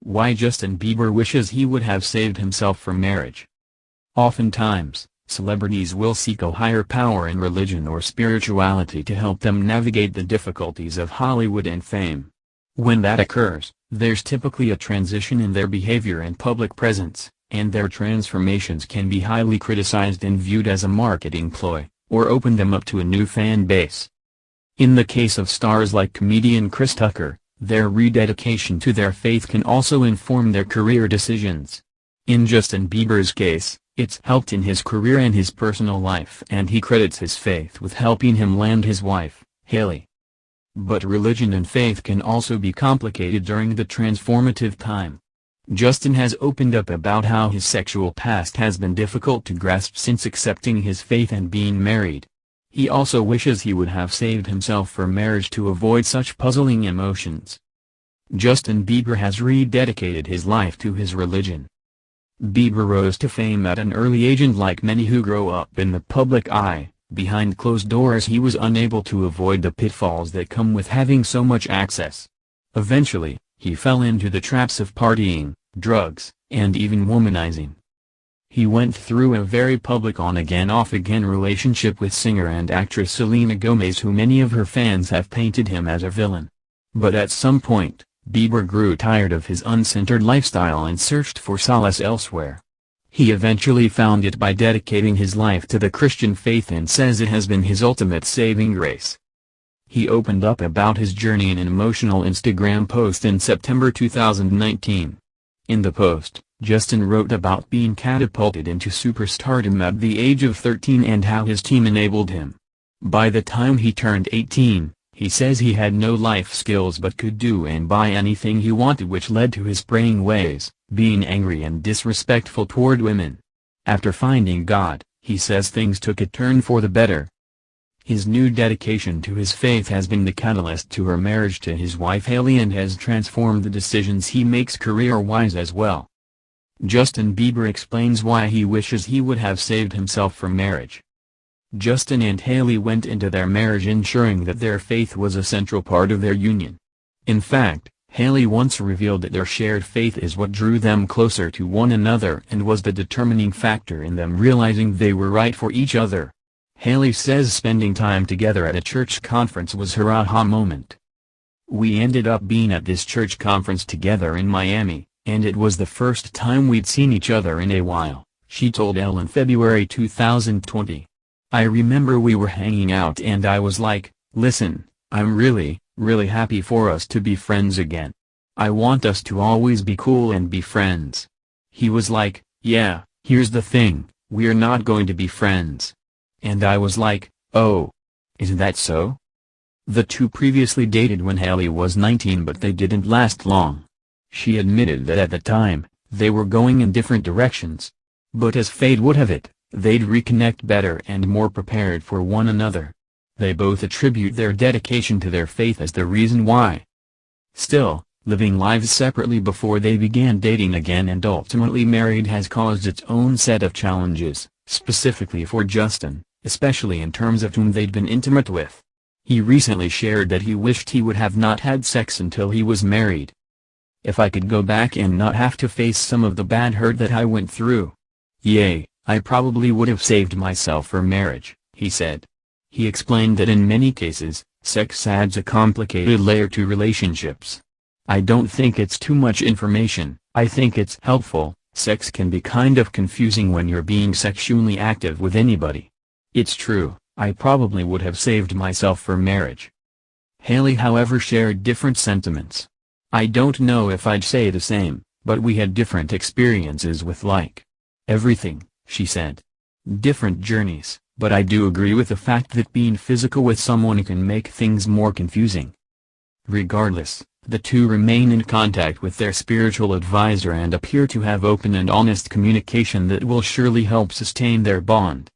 Why Justin Bieber wishes he would have saved himself for marriage. Oftentimes, celebrities will seek a higher power in religion or spirituality to help them navigate the difficulties of Hollywood and fame. When that occurs, there's typically a transition in their behavior and public presence, and their transformations can be highly criticized and viewed as a marketing ploy, or open them up to a new fan base. In the case of stars like comedian Chris Tucker, their rededication to their faith can also inform their career decisions. In Justin Bieber's case, it's helped in his career and his personal life, and he credits his faith with helping him land his wife, Hailey. But religion and faith can also be complicated during the transformative time. Justin has opened up about how his sexual past has been difficult to grasp since accepting his faith and being married. He also wishes he would have saved himself for marriage to avoid such puzzling emotions. Justin Bieber has rededicated his life to his religion. Bieber rose to fame at an early age, and like many who grow up in the public eye, behind closed doors he was unable to avoid the pitfalls that come with having so much access. Eventually, he fell into the traps of partying, drugs, and even womanizing. He went through a very public on-again off-again relationship with singer and actress Selena Gomez, who many of her fans have painted him as a villain. But at some point, Bieber grew tired of his uncensored lifestyle and searched for solace elsewhere. He eventually found it by dedicating his life to the Christian faith and says it has been his ultimate saving grace. He opened up about his journey in an emotional Instagram post in September 2019. In the post, Justin wrote about being catapulted into superstardom at the age of 13 and how his team enabled him. By the time he turned 18, he says he had no life skills but could do and buy anything he wanted, which led to his praying ways, being angry and disrespectful toward women. After finding God, he says things took a turn for the better. His new dedication to his faith has been the catalyst to her marriage to his wife Hailey and has transformed the decisions he makes career-wise as well. Justin Bieber explains why he wishes he would have saved himself for marriage. Justin and Hailey went into their marriage ensuring that their faith was a central part of their union. In fact, Hailey once revealed that their shared faith is what drew them closer to one another and was the determining factor in them realizing they were right for each other. Hailey says spending time together at a church conference was her aha moment. "We ended up being at this church conference together in Miami, and it was the first time we'd seen each other in a while," she told Elle in February 2020. "I remember we were hanging out and I was like, listen, I'm really happy for us to be friends again. I want us to always be cool and be friends." He was like, "Yeah, here's the thing, we're not going to be friends." And I was like, "Oh. Is that so?" The two previously dated when Hailey was 19, but they didn't last long. She admitted that at the time, they were going in different directions. But as fate would have it, they'd reconnect better and more prepared for one another. They both attribute their dedication to their faith as the reason why. Still, living lives separately before they began dating again and ultimately married has caused its own set of challenges, specifically for Justin, especially in terms of whom they'd been intimate with. He recently shared that he wished he would have not had sex until he was married. "If I could go back and not have to face some of the bad hurt that I went through, I probably would have saved myself for marriage," he said. He explained that in many cases, sex adds a complicated layer to relationships. "I don't think it's too much information, I think it's helpful. Sex can be kind of confusing when you're being sexually active with anybody. It's true, I probably would have saved myself for marriage." Hailey however shared different sentiments. "I don't know if I'd say the same, but we had different experiences with everything," she said. "Different journeys, but I do agree with the fact that being physical with someone can make things more confusing." Regardless, the two remain in contact with their spiritual advisor and appear to have open and honest communication that will surely help sustain their bond.